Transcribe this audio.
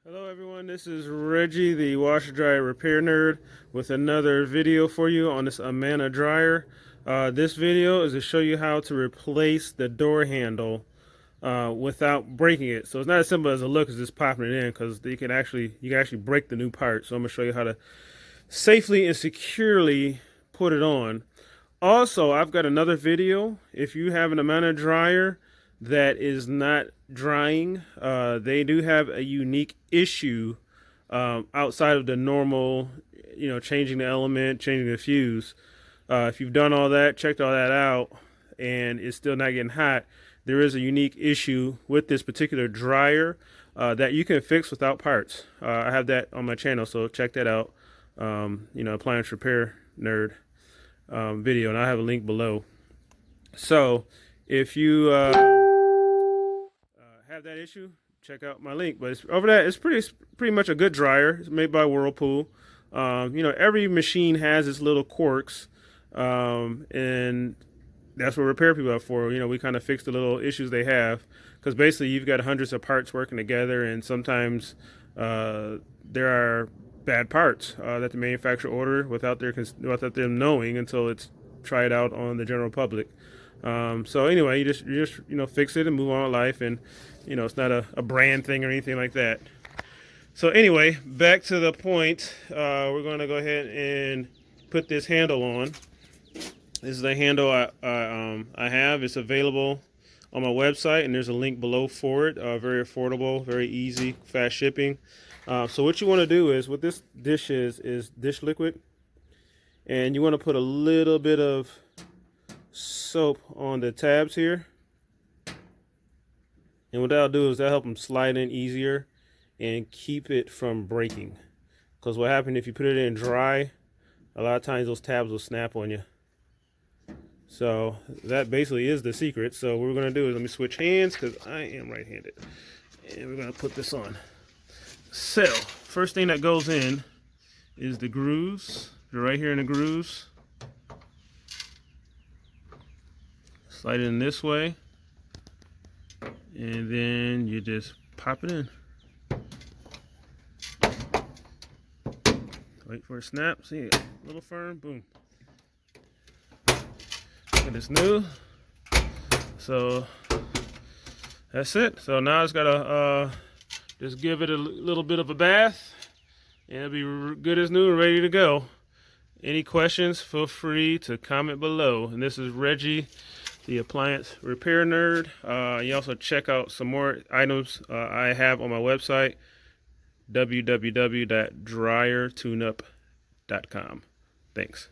Hello everyone, this is Reggie, the washer dryer repair nerd, with another video for you on this Amana dryer. This video is to show you how to replace the door handle without breaking it. So it's not as simple as it looks, as just popping it in, because you can actually break the new part. So I'm going to show you how to safely and securely put it on. Also, I've got another video. If you have an Amana dryer that is not drying, they do have a unique issue outside of the normal, changing the element, changing the fuse. If you've done all that, checked all that out, and it's still not getting hot, there is a unique issue with this particular dryer that you can fix without parts. I have that on my channel, so check that out. Appliance repair nerd video, and I have a link below. So if you have that issue, check out my link. But over that, it's pretty much a good dryer. It's made by Whirlpool. Every machine has its little quirks, and that's what repair people are for. We kind of fix the little issues they have, because basically you've got hundreds of parts working together, and sometimes there are bad parts that the manufacturer ordered without them knowing until it's tried out on the general public. So anyway, you just fix it and move on with life, and it's not a brand thing or anything like that. So anyway, back to the point. We're going to go ahead and put this handle on. This is the handle I have. It's available on my website, and there's a link below for it. Very affordable, very easy, fast shipping. So what you want to do is, what this dish is dish liquid, and you want to put a little bit of soap on the tabs here, and what that'll do is that'll help them slide in easier and keep it from breaking. Because what happens if you put it in dry, a lot of times those tabs will snap on you. So that basically is the secret. So what we're going to do is, let me switch hands because I am right-handed, and we're going to put this on. So first thing that goes in is the grooves. They're right here in the grooves. Slide it in this way, and then you just pop it in. Wait for it to snap. See it, a little firm. Boom. And it's new. So that's it. So now it's gotta just give it a little bit of a bath, and it'll be good as new and ready to go. Any questions, feel free to comment below. And this is Reggie, the appliance repair nerd. You also check out some more items I have on my website, www.dryertuneup.com. Thanks.